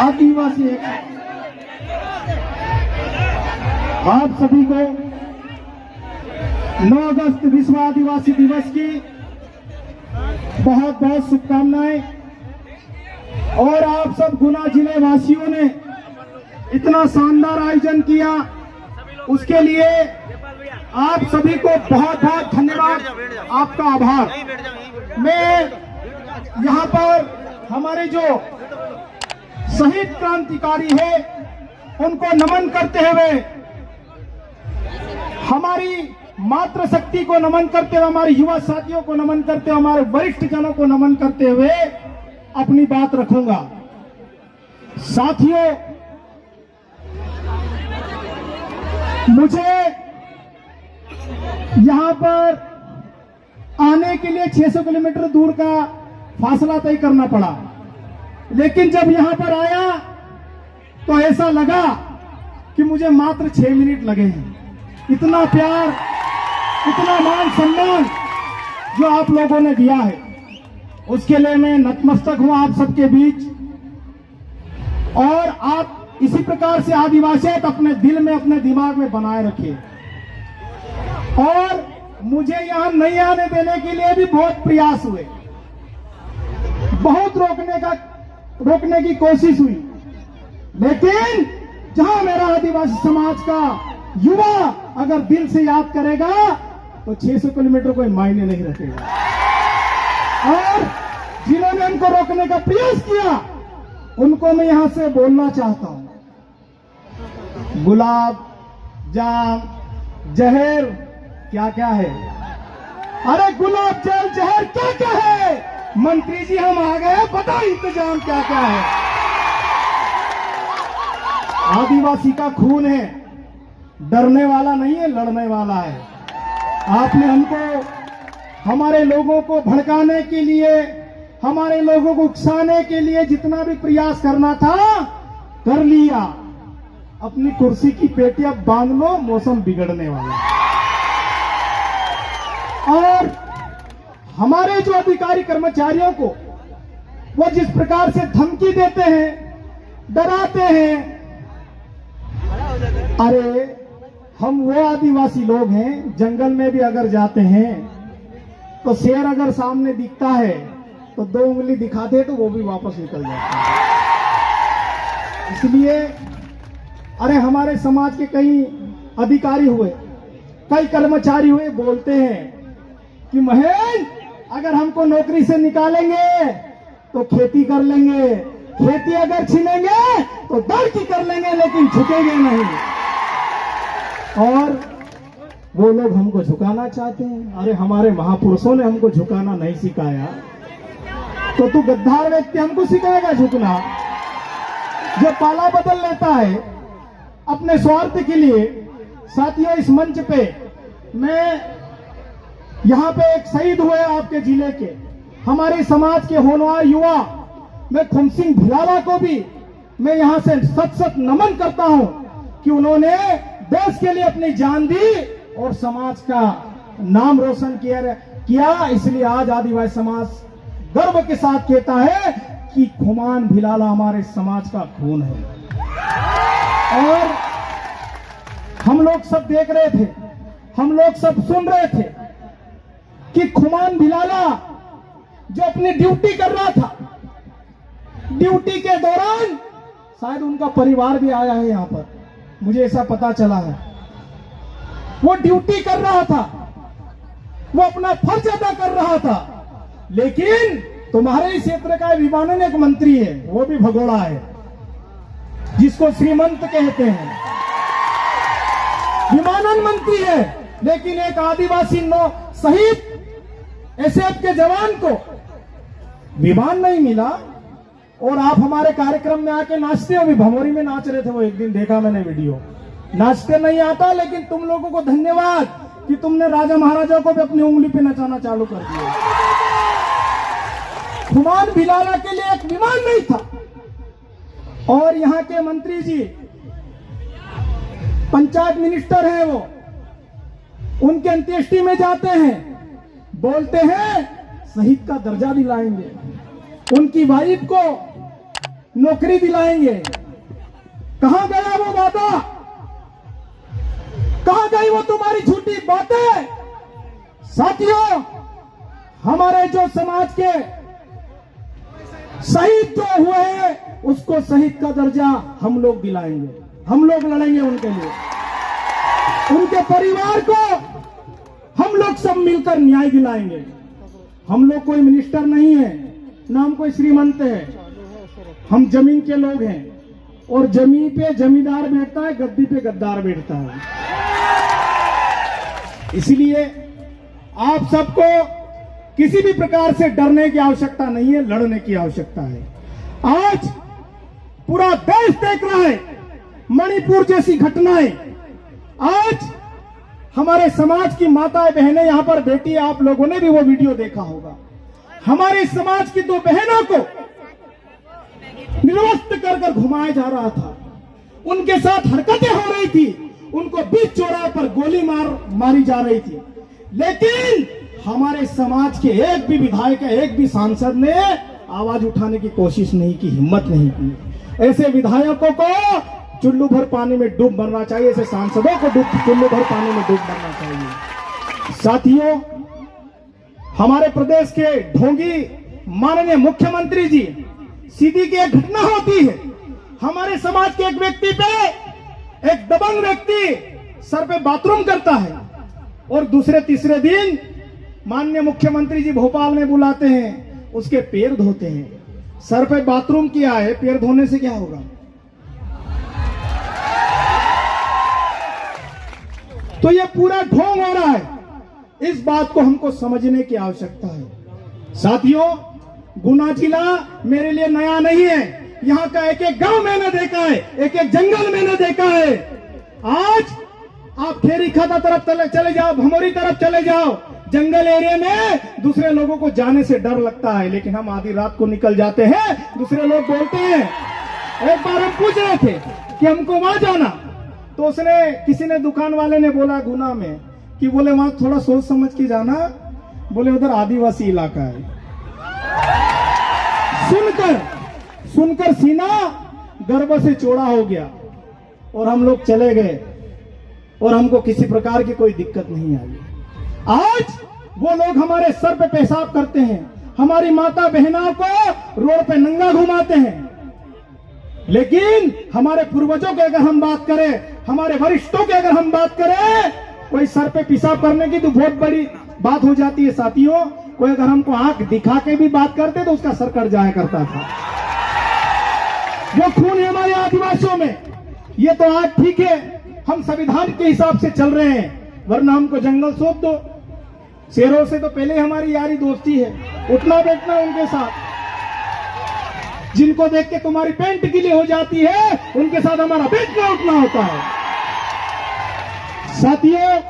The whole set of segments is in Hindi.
आदिवासी आप सभी को 9 अगस्त विश्व आदिवासी दिवस की बहुत बहुत शुभकामनाएं। और आप सब गुना जिले वासियों ने इतना शानदार आयोजन किया, उसके लिए आप सभी को बहुत बहुत धन्यवाद, आपका आभार। मैं यहाँ पर हमारे जो शहीद क्रांतिकारी है उनको नमन करते हुए, हमारी मातृशक्ति को नमन करते हुए, हमारे युवा साथियों को नमन करते हुए, हमारे वरिष्ठ जनों को नमन करते हुए अपनी बात रखूंगा। साथियों, मुझे यहां पर आने के लिए 600 किलोमीटर दूर का फासला तय करना पड़ा, लेकिन जब यहां पर आया तो ऐसा लगा कि मुझे मात्र 6 मिनट लगे हैं। इतना प्यार, इतना मान सम्मान जो आप लोगों ने दिया है, उसके लिए मैं नतमस्तक हूं आप सबके बीच। और आप इसी प्रकार से आदिवासियत अपने दिल में, अपने दिमाग में बनाए रखिए। और मुझे यहां नहीं आने देने के लिए भी बहुत प्रयास हुए, बहुत रोकने की कोशिश हुई, लेकिन जहां मेरा आदिवासी समाज का युवा अगर दिल से याद करेगा तो 600 किलोमीटर कोई मायने नहीं रखेगा। और जिन्होंने उनको रोकने का प्रयास किया उनको मैं यहां से बोलना चाहता हूं, गुलाब, जाम, जहर क्या क्या है? अरे गुलाब, जल, जहर क्या क्या है? मंत्री जी हम आ गए, बताओ इंतजाम क्या क्या है? आदिवासी का खून है, डरने वाला नहीं है, लड़ने वाला है। आपने हमको, हमारे लोगों को भड़काने के लिए, हमारे लोगों को उकसाने के लिए जितना भी प्रयास करना था कर लिया। अपनी कुर्सी की पेटी अब बांध लो, मौसम बिगड़ने वाला है। और हमारे जो अधिकारी कर्मचारियों को वो जिस प्रकार से धमकी देते हैं, डराते हैं, अरे हम वो आदिवासी लोग हैं, जंगल में भी अगर जाते हैं तो शेर अगर सामने दिखता है तो 2 उंगली दिखाते तो वो भी वापस निकल जाता है। इसलिए अरे हमारे समाज के कई अधिकारी हुए, कई कर्मचारी हुए, बोलते हैं कि महेंद्र अगर हमको नौकरी से निकालेंगे तो खेती कर लेंगे, खेती अगर छीनेंगे तो दर की कर लेंगे, लेकिन झुकेंगे नहीं। और वो लोग हमको झुकाना चाहते हैं। अरे हमारे महापुरुषों ने हमको झुकाना नहीं सिखाया, तो तू गद्दार व्यक्ति हमको सिखाएगा झुकना? जो पाला बदल लेता है अपने स्वार्थ के लिए। साथियों, इस मंच पे मैं यहां पे एक शहीद हुए आपके जिले के, हमारे समाज के होनहार युवा, मैं खुमसिंह भिलाला को भी मैं यहां से सत सत नमन करता हूं कि उन्होंने देश के लिए अपनी जान दी और समाज का नाम रोशन किया। इसलिए आज आदिवासी समाज गर्व के साथ कहता है कि खुमान भिलाला हमारे समाज का खून है। और हम लोग सब देख रहे थे, हम लोग सब सुन रहे थे कि खुमान भिलाला जो अपनी ड्यूटी कर रहा था, ड्यूटी के दौरान शायद उनका परिवार भी आया है यहां पर, मुझे ऐसा पता चला है। वो ड्यूटी कर रहा था, वो अपना फर्ज अदा कर रहा था, लेकिन तुम्हारे ही क्षेत्र का विमानन एक मंत्री है, वो भी भगोड़ा है, जिसको श्रीमंत कहते हैं, विमानन मंत्री है, लेकिन एक आदिवासी शहीद एसएफ के जवान को विमान नहीं मिला। और आप हमारे कार्यक्रम में आके नाचते हो, भी भमोरी में नाच रहे थे, वो एक दिन देखा मैंने वीडियो। नाचते नहीं आता, लेकिन तुम लोगों को धन्यवाद कि तुमने राजा महाराजा को भी अपनी उंगली पे नचाना चालू कर दिया। खुमान भिलाला के लिए एक विमान नहीं था। और यहाँ के मंत्री जी, पंचायत मिनिस्टर हैं, वो उनके अंत्येष्टि में जाते हैं, बोलते हैं शहीद का दर्जा दिलाएंगे। उनकी वाइफ को नौकरी दिलाएंगे। कहां गया वो वादा? कहां गई वो तुम्हारी झूठी बातें? साथियों, हमारे जो समाज के शहीद जो हुए हैं उसको शहीद का दर्जा हम लोग दिलाएंगे, हम लोग लड़ेंगे उनके लिए। उनके परिवार को हम लोग सब मिलकर न्याय दिलाएंगे। हम लोग कोई मिनिस्टर नहीं है, ना हम कोई श्रीमंत है, हम जमीन के लोग हैं और जमीन पे जमींदार बैठता है, गद्दी पे गद्दार बैठता है। इसलिए आप सबको किसी भी प्रकार से डरने की आवश्यकता नहीं है, लड़ने की आवश्यकता है। आज पूरा देश देख रहा है मणिपुर जैसी घटनाएं। आज हमारे समाज की माताएं बहनें यहां पर बैठी है, आप लोगों ने भी वो वीडियो देखा होगा। हमारे समाज की 2 बहनों को निर्वस्त्र कर घुमाया जा रहा था, उनके साथ हरकतें हो रही थी, उनको बीच चौराहे पर गोली मारी जा रही थी, लेकिन हमारे समाज के एक भी विधायक, एक भी सांसद ने आवाज उठाने की कोशिश नहीं की, हिम्मत नहीं की। ऐसे विधायकों को चुल्लू भर पानी में डूब मरना चाहिए, ऐसे सांसदों को चुल्लू भर पानी में डूब मरना चाहिए। साथियों, हमारे प्रदेश के ढोंगी माननीय मुख्यमंत्री जी, सीधी की एक घटना होती है, हमारे समाज के एक व्यक्ति पे एक दबंग व्यक्ति सर पे बाथरूम करता है और दूसरे तीसरे दिन माननीय मुख्यमंत्री जी भोपाल में बुलाते हैं, उसके पैर धोते हैं। सर पे बाथरूम किया है, पैर धोने से क्या होगा? तो ये पूरा ढोंग हो रहा है, इस बात को हमको समझने की आवश्यकता है। साथियों, गुना जिला मेरे लिए नया नहीं है, यहाँ का एक एक गांव मैंने देखा है, एक एक जंगल मैंने देखा है। आज आप खेरी खाता तरफ चले जाओ, भमोरी तरफ चले जाओ, जंगल एरिया में दूसरे लोगों को जाने से डर लगता है, लेकिन हम आधी रात को निकल जाते हैं, दूसरे लोग बोलते हैं। एक बार हम पूछ रहे थे कि हमको वहां जाना, तो उसने किसी ने दुकान वाले ने बोला गुना में कि बोले वहां थोड़ा सोच समझ के जाना, बोले उधर आदिवासी इलाका है। सुनकर सीना गर्व से चौड़ा हो गया और हम लोग चले गए और हमको किसी प्रकार की कोई दिक्कत नहीं आई। आज वो लोग हमारे सर पे पेशाब करते हैं, हमारी माता बहनों को रोड पे नंगा घुमाते हैं, लेकिन हमारे पूर्वजों की अगर हम बात करें, हमारे वरिष्ठों की अगर हम बात करें, कोई सर पे पेशाब करने की तो बहुत बड़ी बात हो जाती है। साथियों, कोई अगर हमको आंख दिखा के भी बात करते तो उसका सर कट जाया करता था। वो खून है हमारे आदिवासियों में। ये तो आज ठीक है, हम संविधान के हिसाब से चल रहे हैं, वरना हमको जंगल सौंप दो। शेरों से तो पहले हमारी यारी दोस्ती है, उठना बैठना उनके साथ। जिनको देख के तुम्हारी पैंट गीली हो जाती है, उनके साथ हमारा बैठना उठना होता है। साथियों,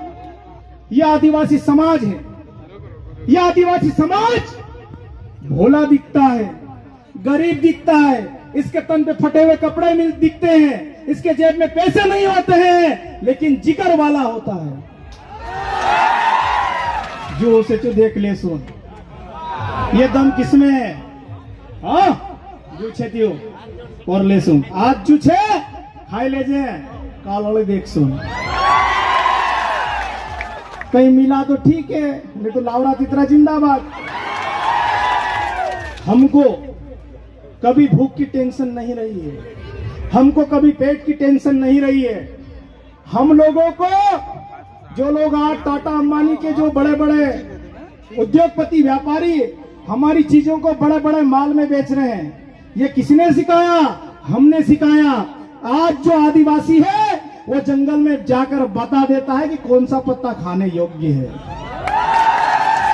यह आदिवासी समाज है, यह आदिवासी समाज भोला दिखता है, गरीब दिखता है, इसके तन पे फटे हुए कपड़े दिखते हैं, इसके जेब में पैसे नहीं होते हैं, लेकिन जिगर वाला होता है। जो उसे तो देख ले सुन, ये दम किसमें है? हाँ, जो छेतियो और ले सुन, आज जो छे खाई ले जे, काल वाले देख सुन। कहीं मिला तो ठीक है, नहीं तो लावड़ा तितरा जिंदाबाद। हमको कभी भूख की टेंशन नहीं रही है, हमको कभी पेट की टेंशन नहीं रही है। हम लोगों को, जो लोग आज टाटा अंबानी के जो बड़े बड़े उद्योगपति व्यापारी हमारी चीजों को बड़े बड़े माल में बेच रहे हैं, ये किसने सिखाया? हमने सिखाया। आज जो आदिवासी है वो जंगल में जाकर बता देता है कि कौन सा पत्ता खाने योग्य है,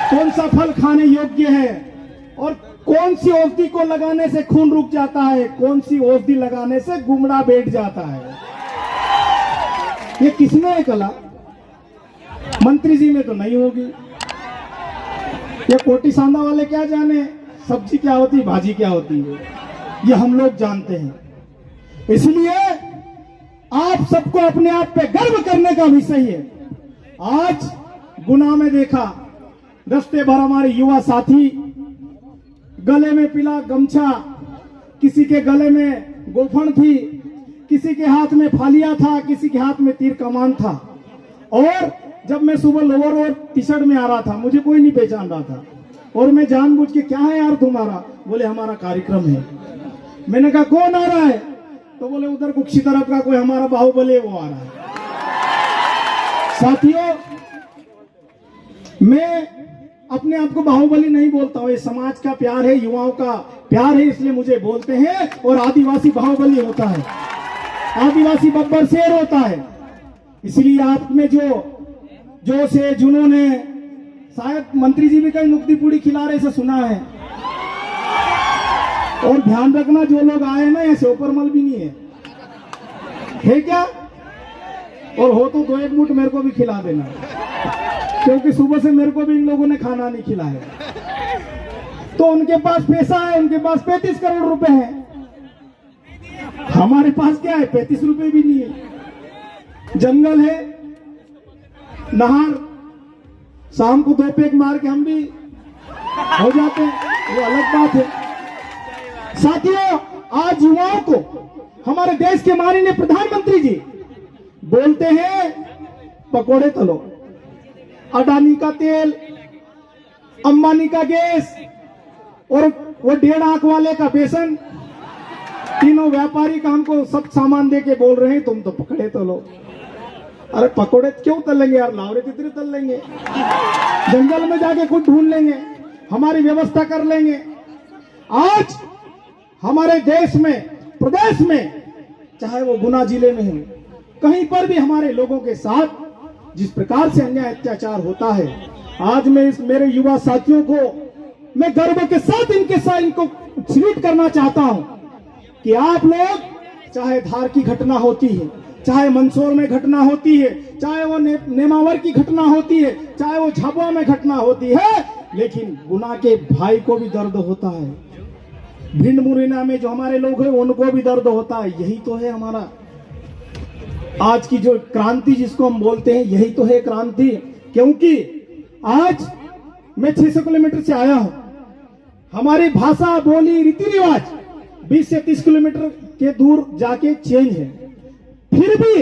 कौन सा फल खाने योग्य है, और कौन सी औषधि को लगाने से खून रुक जाता है, कौन सी औषधि लगाने से गुमड़ा बैठ जाता है। ये किसमें है कला? मंत्री जी में तो नहीं होगी। ये कोटी सांदा वाले क्या जाने सब्जी क्या होती है, भाजी क्या होती है, ये हम लोग जानते हैं। इसलिए आप सबको अपने आप पे गर्व करने का विषय है। आज गुना में देखा, रास्ते भर हमारे युवा साथी गले में पीला गमछा किसी के गले में गोफन थी, किसी के हाथ में फालिया था, किसी के हाथ में तीर कमान था। और जब मैं सुबह लोअर और टी शर्ट में आ रहा था, मुझे कोई नहीं पहचान रहा था, और मैं जानबूझ के, क्या है यार तुम्हारा? बोले हमारा कार्यक्रम है। मैंने कहा कौन आ रहा है? तो बोले उधर कुक्षी तरफ का कोई हमारा बाहुबली है, वो आ रहा है। साथियों, मैं अपने आप को बाहुबली नहीं बोलता हूं, ये समाज का प्यार है, युवाओं का प्यार है, इसलिए मुझे बोलते हैं। और आदिवासी बाहुबली होता है, आदिवासी बब्बर शेर होता है। इसलिए आप में जो जोश है, जुनून है, शायद मंत्री जी भी कहीं नुक्ती पूड़ी खिला रहे से सुना है। और ध्यान रखना, जो लोग आए ना, ऐसे ऊपरमल भी नहीं है क्या? और हो तो 2-1 मुठ मेरे को भी खिला देना, क्योंकि सुबह से मेरे को भी इन लोगों ने खाना नहीं खिलाया। तो उनके पास पैसा है, उनके पास 35 करोड़ रुपए है, हमारे पास क्या है? 35 रुपए भी नहीं है। जंगल है, नहर, शाम को 2 पैक मार के हम भी हो जाते हैं, वो अलग बात है। साथियों, आज युवाओं को हमारे देश के माननीय प्रधानमंत्री जी बोलते हैं पकोड़े तलो, अडानी का तेल, अंबानी का गैस और वो 1.5 आंख वाले का बेसन, तीनों व्यापारी का हमको सब सामान दे के बोल रहे हैं तुम तो पकड़े तलो। अरे पकोड़े क्यों तल लेंगे यार? लावरे तितरे तल लेंगे, जंगल में जाके खुद ढूंढ लेंगे, हमारी व्यवस्था कर लेंगे। आज हमारे देश में, प्रदेश में, चाहे वो गुना जिले में हो, कहीं पर भी हमारे लोगों के साथ जिस प्रकार से अन्याय अत्याचार होता है, आज मैं इस मेरे युवा साथियों को मैं गर्व के साथ इनको सल्यूट करना चाहता हूं कि आप लोग, चाहे धार की घटना होती है, चाहे मंदसौर में घटना होती है, चाहे वो नेमावर की घटना होती है, चाहे वो झाबुआ में घटना होती है, लेकिन गुना के भाई को भी दर्द होता है, भिंड मुरैना में जो हमारे लोग हैं उनको भी दर्द होता है। यही तो है हमारा आज की जो क्रांति जिसको हम बोलते हैं, यही तो है क्रांति। क्योंकि आज मैं 600 किलोमीटर से आया हूं, हमारी भाषा, बोली, रीति रिवाज 20 से 30 किलोमीटर के दूर जाके चेंज है। फिर भी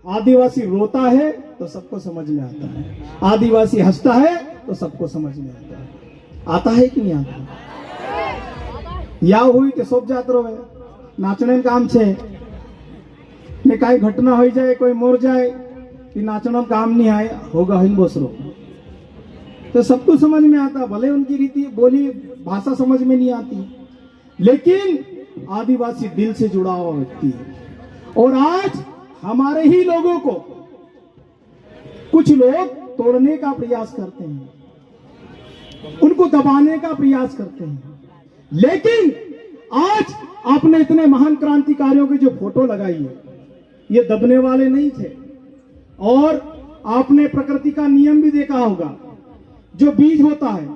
आदिवासी रोता है तो सबको समझ में आता है, आदिवासी हंसता है तो सबको समझ में आता है। आता है कि नहीं आता? या हुई तो सब जात रहे, नाचने काम छे ने काई घटना हो जाए, कोई मोर जाए कि नाचना काम नहीं आए होगा, हिन बोसरो तो सबको समझ में आता। भले उनकी रीति, बोली, भाषा समझ में नहीं आती, लेकिन आदिवासी दिल से जुड़ा हुआ व्यक्ति है। और आज हमारे ही लोगों को कुछ लोग तोड़ने का प्रयास करते हैं, उनको दबाने का प्रयास करते हैं। लेकिन आज आपने इतने महान क्रांतिकारियों की जो फोटो लगाई है, ये दबने वाले नहीं थे। और आपने प्रकृति का नियम भी देखा होगा, जो बीज होता है,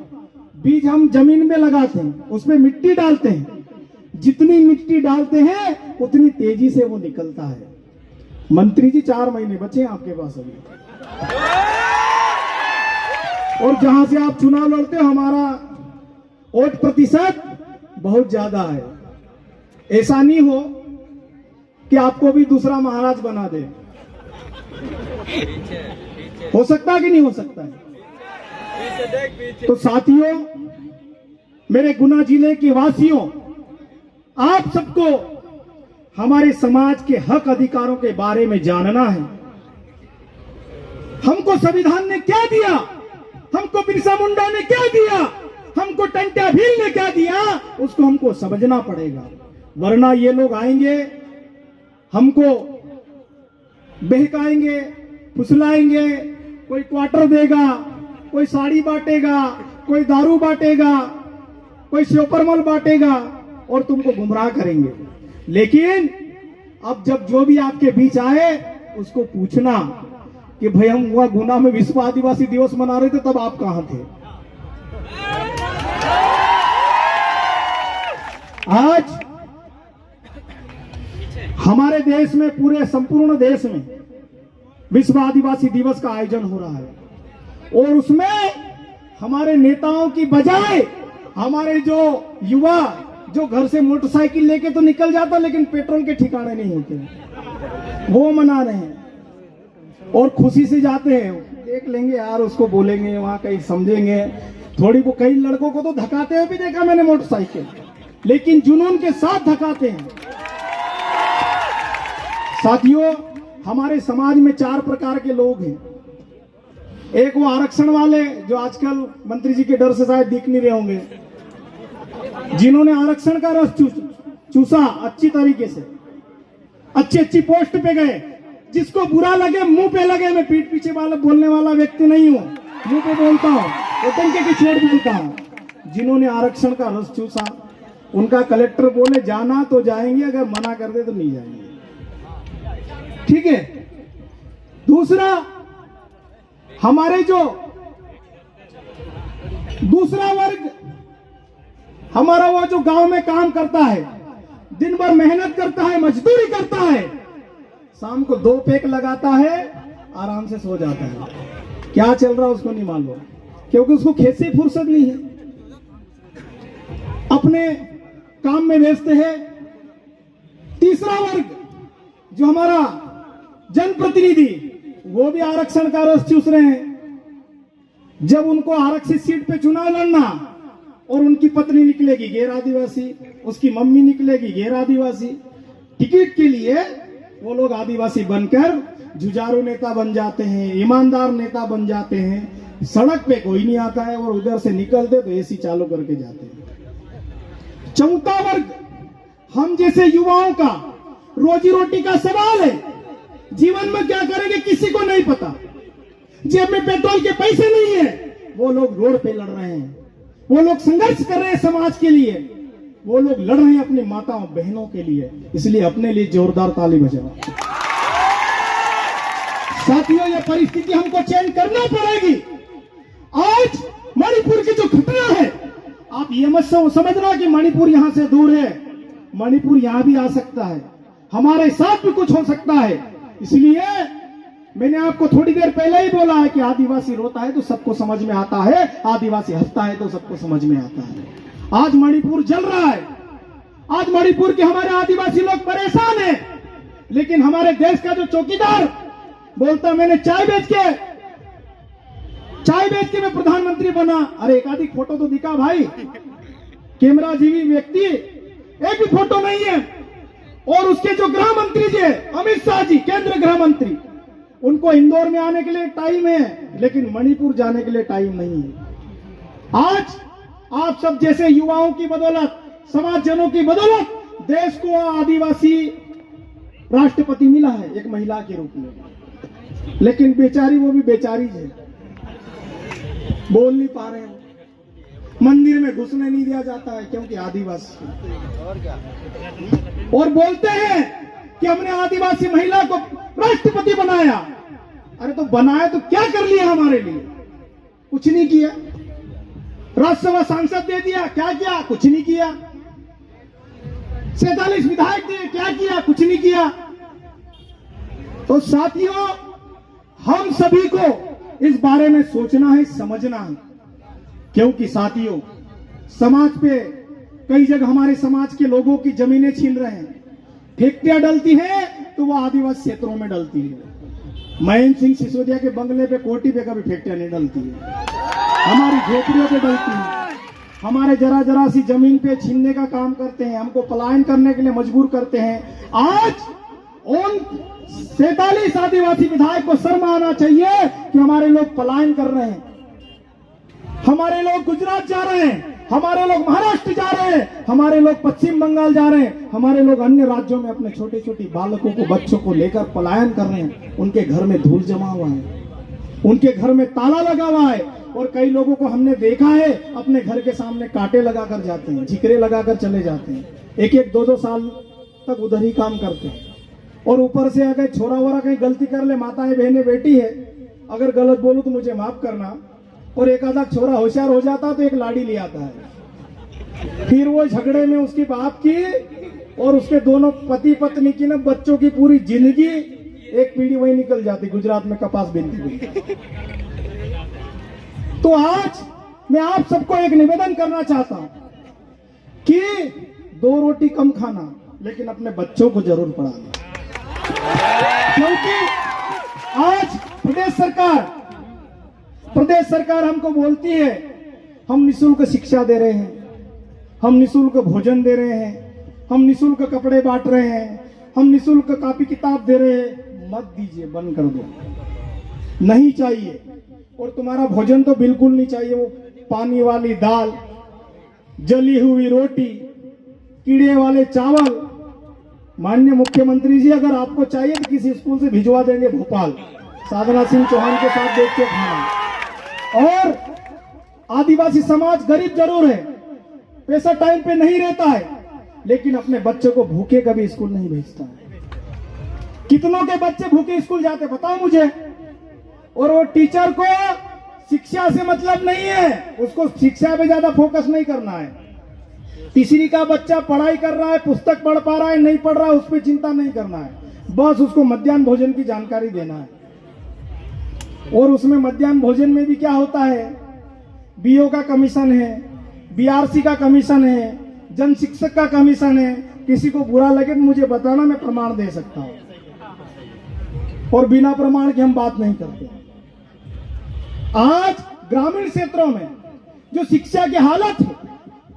बीज हम जमीन में लगाते हैं, उसमें मिट्टी डालते हैं, जितनी मिट्टी डालते हैं उतनी तेजी से वो निकलता है। मंत्री जी 4 महीने बचे हैं आपके पास अभी, और जहां से आप चुनाव लड़ते हो हमारा वोट प्रतिशत बहुत ज्यादा है। ऐसा नहीं हो कि आपको भी दूसरा महाराज बना दे। हो सकता है कि नहीं हो सकता है? तो साथियों, मेरे गुना जिले के वासियों, आप सबको हमारे समाज के हक अधिकारों के बारे में जानना है। हमको संविधान ने क्या दिया, हमको बिरसा मुंडा ने क्या दिया, हमको टंट्या भील ने क्या दिया, उसको हमको समझना पड़ेगा। वरना ये लोग आएंगे, हमको बहकाएंगे, फुसलाएंगे, कोई क्वार्टर देगा, कोई साड़ी बांटेगा, कोई दारू बांटेगा, कोई सुपरमल बांटेगा और तुमको गुमराह करेंगे। लेकिन अब जब जो भी आपके बीच आए उसको पूछना कि भाई हम वहां गुना में विश्व आदिवासी दिवस मना रहे थे, तब आप कहां थे? आज हमारे देश में, पूरे संपूर्ण देश में विश्व आदिवासी दिवस का आयोजन हो रहा है, और उसमें हमारे नेताओं की बजाय हमारे जो युवा, जो घर से मोटरसाइकिल लेके तो निकल जाता लेकिन पेट्रोल के ठिकाने नहीं होते, वो मना रहे हैं और खुशी से जाते हैं। देख लेंगे यार, उसको बोलेंगे वहां कहीं समझेंगे थोड़ी। वो कई लड़कों को तो धकाते हुए भी देखा मैंने मोटरसाइकिल, लेकिन जुनून के साथ धकाते हैं। साथियों, हमारे समाज में 4 प्रकार के लोग हैं। एक वो आरक्षण वाले जो आजकल मंत्री जी के डर से शायद दिख नहीं रहे होंगे, जिन्होंने आरक्षण का रस चूसा अच्छी तरीके से, अच्छी अच्छी पोस्ट पे गए। जिसको बुरा लगे मुंह पे लगे, मैं पीठ पीछे वाला बोलने वाला व्यक्ति नहीं हूं, मुंह पे बोलता हूं, टंके की छेड़ भी देता हूं। जिन्होंने आरक्षण का रस चूसा, उनका कलेक्टर बोले जाना तो जाएंगे, अगर मना कर दे तो नहीं जाएंगे। ठीक है। दूसरा, हमारे जो दूसरा वर्ग, हमारा वो जो गांव में काम करता है, दिन भर मेहनत करता है, मजदूरी करता है, शाम को 2 पैक लगाता है, आराम से सो जाता है। क्या चल रहा है उसको नहीं मालूम, क्योंकि उसको खेत से फुर्सत नहीं है, अपने काम में व्यस्त है। तीसरा वर्ग जो हमारा जनप्रतिनिधि, वो भी आरक्षण का रस चूस रहे हैं। जब उनको आरक्षित सीट पे चुनाव लड़ना और उनकी पत्नी निकलेगी गैर आदिवासी, उसकी मम्मी निकलेगी गैर आदिवासी, टिकट के लिए वो लोग आदिवासी बनकर जुझारू नेता बन जाते हैं, ईमानदार नेता बन जाते हैं। सड़क पे कोई नहीं आता है और उधर से निकलते तो एसी चालू करके जाते हैं। चौथा वर्ग, हम जैसे युवाओं का रोजी रोटी का सवाल है, जीवन में क्या करेंगे किसी को नहीं पता, जेब में पेट्रोल के पैसे नहीं है, वो लोग रोड पे लड़ रहे हैं, वो लोग संघर्ष कर रहे हैं समाज के लिए, वो लोग लड़ रहे हैं अपनी माताओं बहनों के लिए। इसलिए अपने लिए जोरदार ताली बजाओ। साथियों, यह परिस्थिति हमको चेंज करना पड़ेगी। आज मणिपुर की जो घटना है, आप ये मत समझना कि मणिपुर यहां से दूर है, मणिपुर यहां भी आ सकता है, हमारे साथ भी कुछ हो सकता है। इसलिए मैंने आपको थोड़ी देर पहले ही बोला है कि आदिवासी रोता है तो सबको समझ में आता है, आदिवासी हंसता है तो सबको समझ में आता है। आज मणिपुर जल रहा है, आज मणिपुर के हमारे आदिवासी लोग परेशान हैं, लेकिन हमारे देश का जो चौकीदार बोलता मैंने चाय बेच के मैं प्रधानमंत्री बना। अरे एक आधी फोटो तो दिखा भाई, कैमरा जीवी व्यक्ति, एक भी फोटो नहीं है। और उसके जो गृह मंत्री जी अमित शाह जी, केंद्रीय गृह मंत्री, उनको इंदौर में आने के लिए टाइम है, लेकिन मणिपुर जाने के लिए टाइम नहीं है। आज आप सब जैसे युवाओं की बदौलत, समाजजनों की बदौलत देश को आदिवासी राष्ट्रपति मिला है एक महिला के रूप में, लेकिन बेचारी, वो भी बेचारी है, बोल नहीं पा रहे हैं, मंदिर में घुसने नहीं दिया जाता है क्योंकि आदिवासी, और बोलते हैं कि हमने आदिवासी महिला को राष्ट्रपति बनाया। अरे तो बनाया तो क्या कर लिया हमारे लिए? कुछ नहीं किया। राज्यसभा सांसद दे दिया, क्या किया? कुछ नहीं किया। 47 विधायक दिए, क्या किया? कुछ नहीं किया। तो साथियों, हम सभी को इस बारे में सोचना है, समझना है, क्योंकि साथियों समाज पे कई जगह हमारे समाज के लोगों की जमीनें छीन रहे हैं। फैक्ट्रियां डलती हैं तो वो आदिवासी क्षेत्रों में डलती है। महेंद्र सिंह सिसोदिया के बंगले पे, कोठी पे कभी फैक्ट्रियां नहीं डलती है, हमारी झोपड़ियों पे डलती है। हमारे जरा जरा सी जमीन पे छीनने का काम करते हैं, हमको पलायन करने के लिए मजबूर करते हैं। आज उन 47 आदिवासी विधायक को शर्म आना चाहिए कि हमारे लोग पलायन कर रहे हैं, हमारे लोग गुजरात जा रहे हैं, हमारे लोग महाराष्ट्र जा रहे हैं, हमारे लोग पश्चिम बंगाल जा रहे हैं, हमारे लोग अन्य राज्यों में अपने छोटे छोटे बालकों को, बच्चों को लेकर पलायन कर रहे हैं। उनके घर में धूल जमा हुआ है, उनके घर में ताला लगा हुआ है, और कई लोगों को हमने देखा है अपने घर के सामने कांटे लगाकर जाते हैं, झिकरे लगाकर चले जाते हैं, 1-1, 2-2 साल तक उधर ही काम करते हैं। और ऊपर से अगर छोरा वोरा कहीं गलती कर ले, माताएं बहनें बेटी है, अगर गलत बोलूं तो मुझे माफ करना, और एक आधा छोरा होशियार हो जाता तो एक लाड़ी ले आता है, फिर वो झगड़े में उसकी बाप की और उसके दोनों पति पत्नी की ना बच्चों की पूरी जिंदगी, एक पीढ़ी वही निकल जाती। गुजरात में कपास बिनती हुई। तो आज मैं आप सबको एक निवेदन करना चाहता हूं कि 2 रोटी कम खाना, लेकिन अपने बच्चों को जरूर पढ़ाना। क्योंकि आज प्रदेश सरकार हमको बोलती है हम निःशुल्क शिक्षा दे रहे हैं, हम निःशुल्क भोजन दे रहे हैं, हम निःशुल्क कपड़े बांट रहे हैं, हम निःशुल्क कॉपी किताब दे रहे हैं। मत दीजिए, बंद कर दो, नहीं चाहिए। और तुम्हारा भोजन तो बिल्कुल नहीं चाहिए, वो पानी वाली दाल, जली हुई रोटी, कीड़े वाले चावल। माननीय मुख्यमंत्री जी, अगर आपको चाहिए तो किसी स्कूल से भिजवा देंगे भोपाल, साधना सिंह चौहान के साथ देख के खाना। और आदिवासी समाज गरीब जरूर है, पैसा टाइम पे नहीं रहता है, लेकिन अपने बच्चों को भूखे कभी स्कूल नहीं भेजता है। कितनों के बच्चे भूखे स्कूल जाते बताओ मुझे। और वो टीचर को शिक्षा से मतलब नहीं है, उसको शिक्षा पे ज्यादा फोकस नहीं करना है। तीसरी का बच्चा पढ़ाई कर रहा है, पुस्तक पढ़ पा रहा है नहीं पढ़ रहा है, उस पर चिंता नहीं करना है, बस उसको मध्याह्न भोजन की जानकारी देना है। और उसमें मध्याह्न भोजन में भी क्या होता है, बीओ का कमीशन है, बीआरसी का कमीशन है, जन शिक्षक का कमीशन है। किसी को बुरा लगे तो मुझे बताना, मैं प्रमाण दे सकता हूं, और बिना प्रमाण के हम बात नहीं करते। आज ग्रामीण क्षेत्रों में जो शिक्षा की हालत है,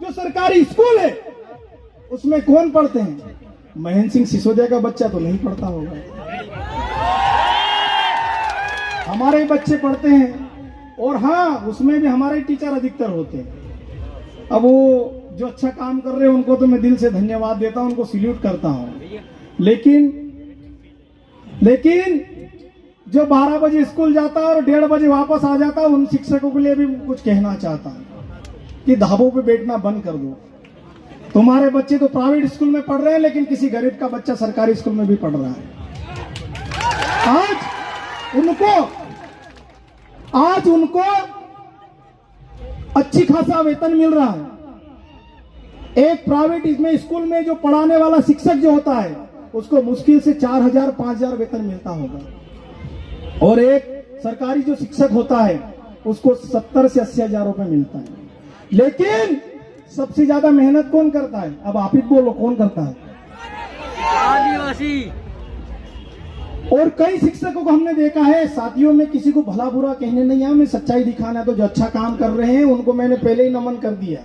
जो सरकारी स्कूल है, उसमें कौन पढ़ते हैं? महेंद्र सिंह सिसोदिया का बच्चा तो नहीं पढ़ता होगा, हमारे बच्चे पढ़ते हैं। और हाँ, उसमें भी हमारे टीचर अधिकतर होते हैं। अब वो जो अच्छा काम कर रहे हैं उनको तो मैं दिल से धन्यवाद देता हूं, उनको सैल्यूट करता हूं। लेकिन जो 12 बजे स्कूल जाता है और 1:30 बजे वापस आ जाता है, उन शिक्षकों के लिए भी कुछ कहना चाहता हूं कि ढाबों पे बैठना बंद कर दो। तुम्हारे बच्चे तो प्राइवेट स्कूल में पढ़ रहे हैं, लेकिन किसी गरीब का बच्चा सरकारी स्कूल में भी पढ़ रहा है। आज उनको अच्छी खासा वेतन मिल रहा है। एक प्राइवेट इसमें स्कूल में जो पढ़ाने वाला शिक्षक जो होता है, उसको मुश्किल से 4,000 5,000 वेतन मिलता होगा, और एक सरकारी जो शिक्षक होता है उसको 70 से 80,000 रुपए मिलता है। लेकिन सबसे ज्यादा मेहनत कौन करता है? अब आप ही बोलो, कौन करता है? आदिवासी। और कई शिक्षकों को हमने देखा है, साथियों में किसी को भला बुरा कहने नहीं आया, मैं सच्चाई दिखाना है। तो जो अच्छा काम कर रहे हैं उनको मैंने पहले ही नमन कर दिया,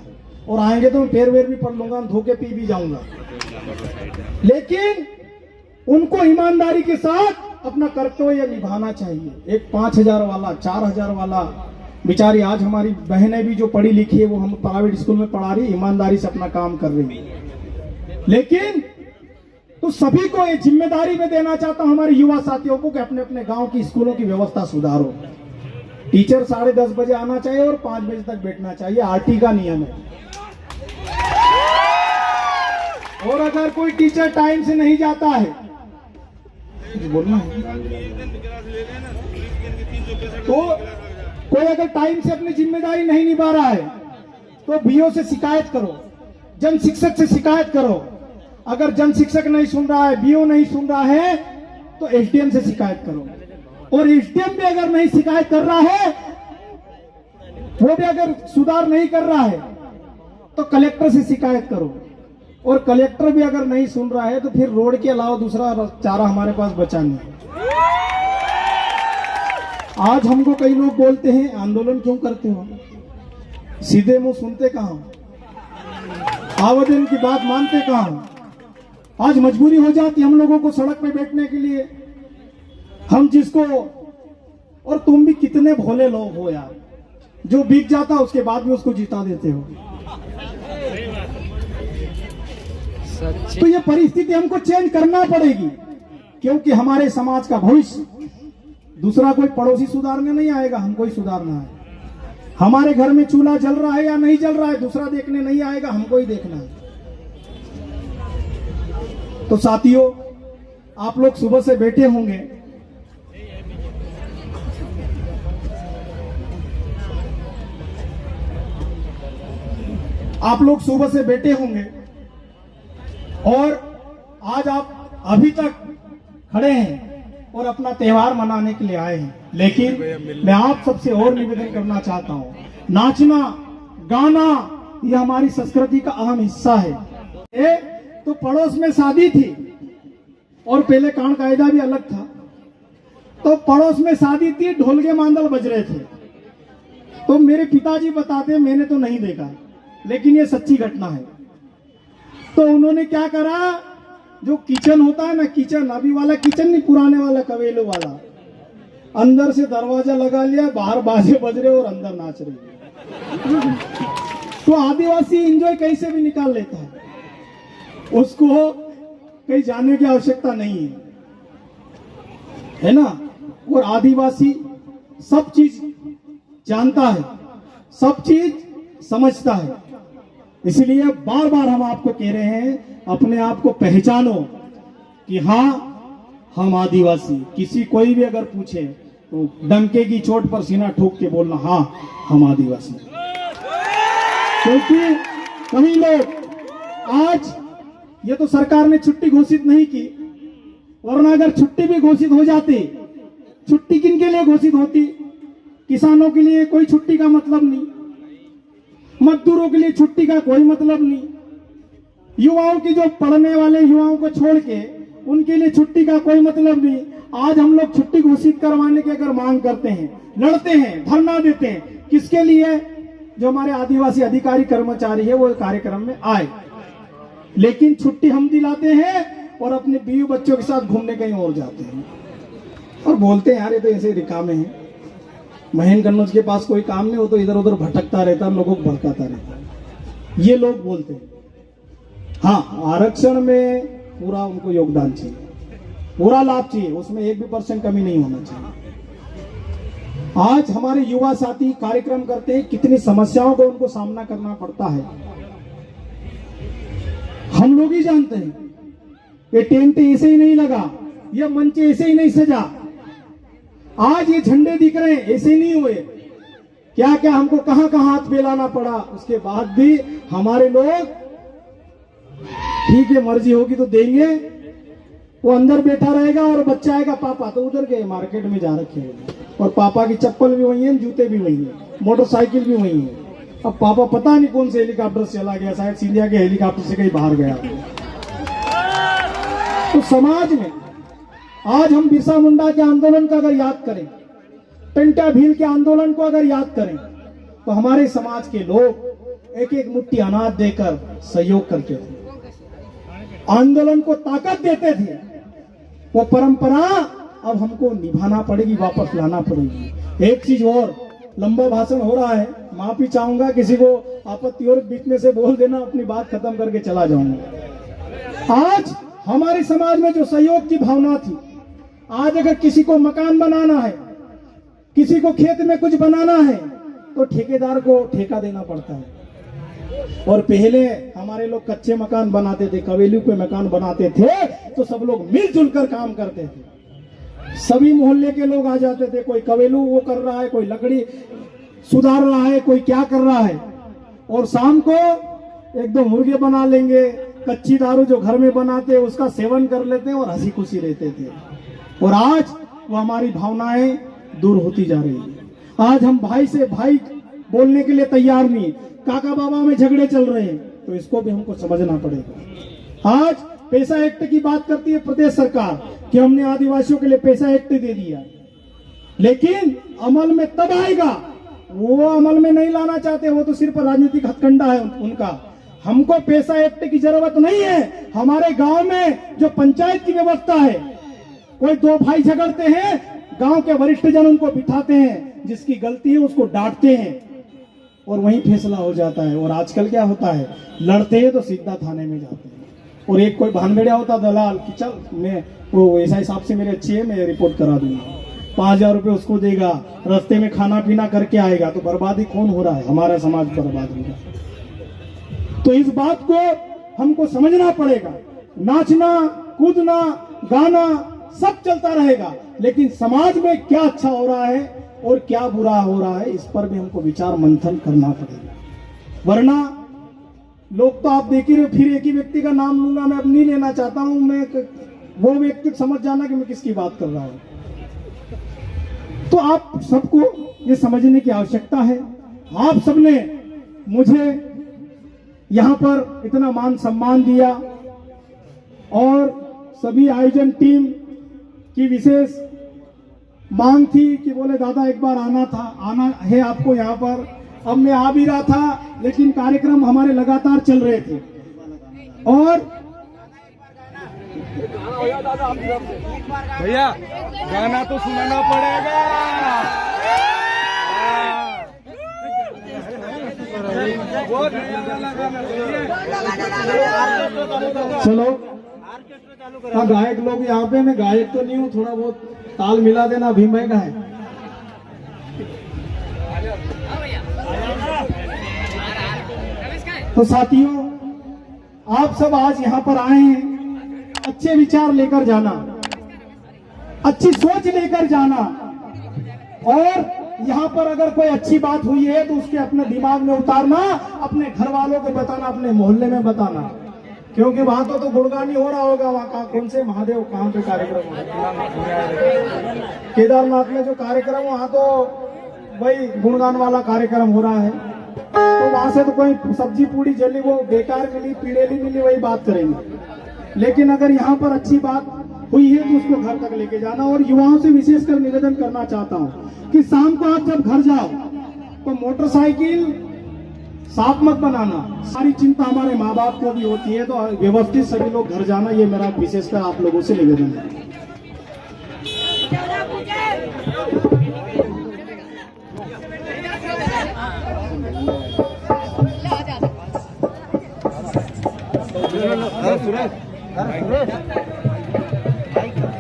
और आएंगे तो मैं पैर वेर भी पढ़ लूंगा, धोखे पी भी जाऊंगा। लेकिन उनको ईमानदारी के साथ अपना कर्तव्य निभाना चाहिए। एक 5,000 वाला, 4,000 वाला, बेचारी आज हमारी बहनें भी जो पढ़ी लिखी है, वो हम प्राइवेट स्कूल में पढ़ा रही, ईमानदारी से अपना काम कर रही है। लेकिन तो सभी को ये जिम्मेदारी में देना चाहता हूं, हमारे युवा साथियों को, कि अपने अपने गांव की स्कूलों की व्यवस्था सुधारो। टीचर 10:30 बजे आना चाहिए और 5 बजे तक बैठना चाहिए, आरटी का नियम है। और अगर कोई टीचर टाइम से नहीं जाता है, बोलना है, तो कोई अगर टाइम से अपनी जिम्मेदारी नहीं निभा रहा है, तो बीओ से शिकायत करो, जन शिक्षक से शिकायत करो। अगर जन शिक्षक नहीं सुन रहा है, बीओ नहीं सुन रहा है, तो एसडीएम से शिकायत करो। और एसडीएम भी अगर नहीं शिकायत कर रहा है, वो भी अगर सुधार नहीं कर रहा है, तो कलेक्टर से शिकायत करो। और कलेक्टर भी अगर नहीं सुन रहा है, तो फिर रोड के अलावा दूसरा चारा हमारे पास बचा नहीं। आज हमको कई लोग बोलते हैं, आंदोलन क्यों करते हो? सीधे मुंह सुनते कहां, आवेदन की बात मानते कहां? आज मजबूरी हो जाती हम लोगों को सड़क पे बैठने के लिए। हम जिसको, और तुम भी कितने भोले लोग हो यार, जो बिक जाता उसके बाद भी उसको जिता देते हो। तो ये परिस्थिति हमको चेंज करना पड़ेगी, क्योंकि हमारे समाज का भविष्य दूसरा कोई पड़ोसी सुधारने नहीं आएगा, हमको ही सुधारना है। हमारे घर में चूल्हा जल रहा है या नहीं जल रहा है, दूसरा देखने नहीं आएगा, हमको ही देखना है। तो साथियों, आप लोग सुबह से बैठे होंगे, और आज आप अभी तक खड़े हैं और अपना त्योहार मनाने के लिए आए हैं। लेकिन मैं आप सबसे और निवेदन करना चाहता हूं, नाचना गाना ये हमारी संस्कृति का अहम हिस्सा है। तो पड़ोस में शादी थी और पहले कान कायदा भी अलग था। तो पड़ोस में शादी थी, ढोल के मांदल बज रहे थे। तो मेरे पिताजी बताते, मैंने तो नहीं देखा लेकिन ये सच्ची घटना है। तो उन्होंने क्या करा, जो किचन होता है ना, किचन अभी वाला किचन नहीं, पुराने वाला कवेलो वाला, अंदर से दरवाजा लगा लिया, बाहर बाजे बज रहे और अंदर नाच रहे। तो आदिवासी एंजॉय कैसे भी निकाल लेता है, उसको कहीं जाने की आवश्यकता नहीं है ना। और आदिवासी सब चीज जानता है, सब चीज समझता है। इसलिए बार बार हम आपको कह रहे हैं, अपने आप को पहचानो कि हाँ हम आदिवासी। किसी कोई भी अगर पूछे तो डंके की चोट पर सीना ठोक के बोलना, हाँ हम आदिवासी। क्योंकि कई लोग आज, ये तो सरकार ने छुट्टी घोषित नहीं की, वरना अगर छुट्टी भी घोषित हो जाती, छुट्टी किन के लिए घोषित होती? किसानों के लिए कोई छुट्टी का मतलब नहीं, मजदूरों के लिए छुट्टी का कोई मतलब नहीं, युवाओं की जो पढ़ने वाले युवाओं को छोड़ के उनके लिए छुट्टी का कोई मतलब नहीं। आज हम लोग छुट्टी घोषित करवाने की अगर मांग करते हैं, लड़ते हैं, धरना देते हैं, किसके लिए? जो हमारे आदिवासी अधिकारी कर्मचारी है वो कार्यक्रम में आए। लेकिन छुट्टी हम दिलाते हैं और अपने बीवी बच्चों के साथ घूमने कहीं और जाते हैं और बोलते हैं यार ये तो ऐसे रिकामे हैं, महेंद्र कन्नौज के पास कोई काम नहीं हो तो इधर उधर भटकता रहता, लोगों को भड़काता रहता। ये लोग बोलते हैं। हाँ, आरक्षण में पूरा उनको योगदान चाहिए, पूरा लाभ चाहिए, उसमें 1% कमी नहीं होना चाहिए। आज हमारे युवा साथी कार्यक्रम करते हैं, कितनी समस्याओं को उनको सामना करना पड़ता है हम लोग ही जानते हैं। ये टेंट ऐसे ही नहीं लगा, ये मंच ऐसे ही नहीं सजा, आज ये झंडे दिख रहे हैं ऐसे नहीं हुए, क्या क्या हमको कहां कहां हाथ फैलाना पड़ा। उसके बाद भी हमारे लोग ठीक है मर्जी होगी तो देंगे, वो अंदर बैठा रहेगा और बच्चा आएगा पापा तो उधर गए मार्केट में जा रखे हैं, और पापा की चप्पल भी वही है, जूते भी वही है, मोटरसाइकिल भी वही है। अब पापा पता नहीं कौन से हेलीकॉप्टर से चला गया, शायद इंडिया के हेलीकॉप्टर से कहीं बाहर गया। तो समाज में आज हम बिरसा मुंडा के आंदोलन का अगर याद करें, पेंटा भील के आंदोलन को अगर याद करें, तो हमारे समाज के लोग एक एक मुट्ठी अनाज देकर सहयोग करते थे, आंदोलन को ताकत देते थे। वो परंपरा अब हमको निभाना पड़ेगी, वापस लाना पड़ेगी। एक चीज और, लंबा भाषण हो रहा है, माफी चाहूंगा, किसी को आपत्ति और बीच में से बोल देना, अपनी बात खत्म करके चला जाऊंगा। आज हमारे समाज में जो सहयोग की भावना थी, आज अगर किसी को मकान बनाना है, किसी को खेत में कुछ बनाना है, तो ठेकेदार को ठेका देना पड़ता है। और पहले हमारे लोग कच्चे मकान बनाते थे, कवेलू पे मकान बनाते थे, तो सब लोग मिलजुल कर काम करते थे। सभी मोहल्ले के लोग आ जाते थे, कोई कवेलू वो कर रहा है, कोई लकड़ी सुधार रहा है, कोई क्या कर रहा है, और शाम को एक दो मुर्गे बना लेंगे, कच्ची दारू जो घर में बनाते उसका सेवन कर लेते हैं और हंसी खुशी रहते थे। और आज वो हमारी भावनाएं दूर होती जा रही है। आज हम भाई से भाई बोलने के लिए तैयार नहीं, काका बाबा में झगड़े चल रहे हैं, तो इसको भी हमको समझना पड़ेगा। आज पैसा एक्ट की बात करती है प्रदेश सरकार कि हमने आदिवासियों के लिए पैसा एक्ट दे दिया, लेकिन अमल में तब आएगा, वो अमल में नहीं लाना चाहते, वो तो सिर्फ राजनीतिक हथकंडा है उनका। हमको पैसा एक्ट की जरूरत नहीं है। हमारे गांव में जो पंचायत की व्यवस्था है, कोई दो भाई झगड़ते हैं, गांव के वरिष्ठ जन उनको बिठाते हैं, जिसकी गलती है उसको डांटते हैं और वहीं फैसला हो जाता है। और आजकल क्या होता है, लड़ते हैं तो सीधा थाने में जाते हैं, और एक कोई भानगड़िया होता दलाल कि चल मैं वो ऐसा हिसाब से मेरी अच्छी है, मैं रिपोर्ट करा दूंगा, 5,000 रुपये उसको देगा, रास्ते में खाना पीना करके आएगा। तो बर्बादी कौन हो रहा है? हमारा समाज बर्बाद होगा। तो इस बात को हमको समझना पड़ेगा। नाचना, कूदना, गाना सब चलता रहेगा, लेकिन समाज में क्या अच्छा हो रहा है और क्या बुरा हो रहा है, इस पर भी हमको विचार मंथन करना पड़ेगा। वरना लोग तो आप देख ही रहे, फिर एक ही व्यक्ति का नाम लूंगा, मैं अब नहीं लेना चाहता हूं, मैं वो व्यक्ति समझ जाना कि मैं किसकी बात कर रहा हूं। तो आप सबको ये समझने की आवश्यकता है। आप सबने मुझे यहाँ पर इतना मान सम्मान दिया और सभी आयोजन टीम की विशेष मांग थी कि बोले दादा एक बार आना है आपको यहाँ पर। अब मैं आ भी रहा था, लेकिन कार्यक्रम हमारे लगातार चल रहे थे और भैया गाना तो सुनाना पड़ेगा। चलो हाँ, गायक लोग यहाँ पे, मैं गायक तो नहीं हूँ, थोड़ा बहुत ताल मिला देना। भीम भाई का है। तो साथियों, आप सब आज यहाँ पर आए हैं अच्छे विचार लेकर जाना, अच्छी सोच लेकर जाना, और यहाँ पर अगर कोई अच्छी बात हुई है तो उसके अपने दिमाग में उतारना, अपने घर वालों को बताना, अपने मोहल्ले में बताना, क्योंकि वहां तो गुणगान ही हो रहा होगा। वहां कौन से महादेव कहाँ पे कार्यक्रम हो रहा है? केदारनाथ में जो कार्यक्रम, वहां तो वही गुणगान वाला कार्यक्रम हो रहा है। तो वहां से तो कोई सब्जी पूड़ी जली वो बेकार मिली, पीड़ेली मिली, वही बात करेंगे। लेकिन अगर यहाँ पर अच्छी बात हुई है तो उसको घर तक लेके जाना। और युवाओं से विशेषकर निवेदन करना चाहता हूँ कि शाम को आप जब घर जाओ तो मोटरसाइकिल साफ मत बनाना। सारी चिंता हमारे माँ बाप को भी होती है, तो व्यवस्थित सभी लोग घर जाना, ये मेरा विशेषकर आप लोगों से निवेदन है।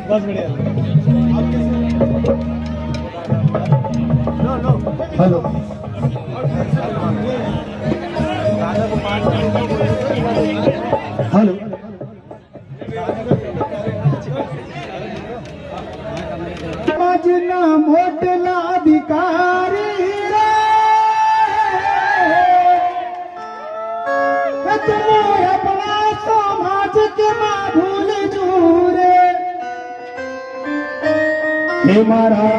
बस बढ़िया। हेलो, हेलो, समझना मोटला अधिकारी रे, तुम्हें अपना समाज के माँ भूल जूरे, हे मारा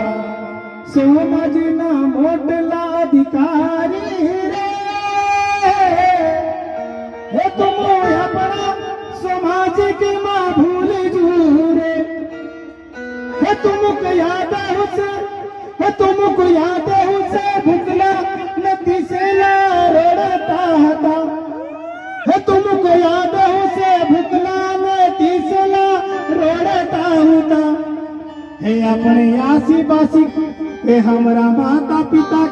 समझना मोटला अधिकारी रे, हे तुम्हें अपना समाज के माँ भूल जूरे, हे तुमको याद है उसे, हे तुमको याद है उसे भुगला नदी से रोड़ता था, हे तुमको याद है उसे भुगला नदी से रोड़ता था। हे अपने आसी पासी, हे हमारा माता पिता,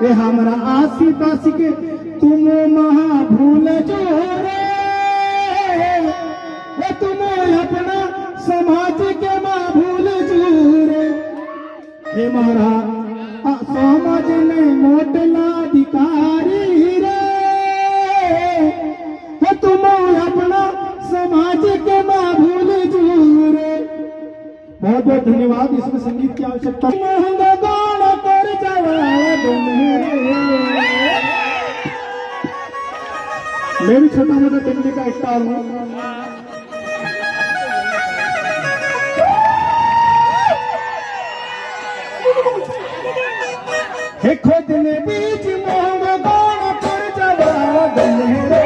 हे हमारा आसी पासी के तुम महा भूल जो रे, हे तुम अपना समाज के माँ भूल जूरे, हे मारा समाज ने मोटला अधिकारी रे, हे तुम अपना समाज के माँ भूल जूरे। बहुत बहुत धन्यवाद। इसमें संगीत की आवश्यकता। महंगा गाना कर मैं भी छोटा मोटा टिप्पणी का स्टार हूँ। हे खुद ने बीच महंगा गाना कर जवाब मेरे,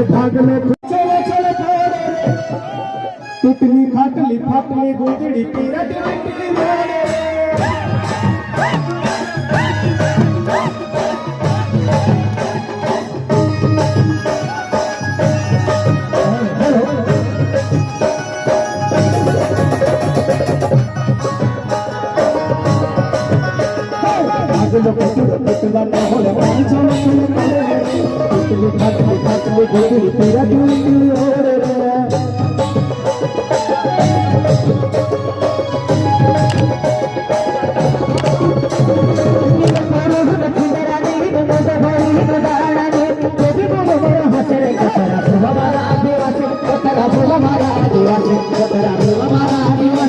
भागले चले चले थोड़े रे तितली खाटली फाटली गुंजड़ी पीरट बिटली मोरे भागलो पितला न होले पांचन तितली खाटली गुंजड़ी पीरट बिटली मोरे हमारा आदिवासी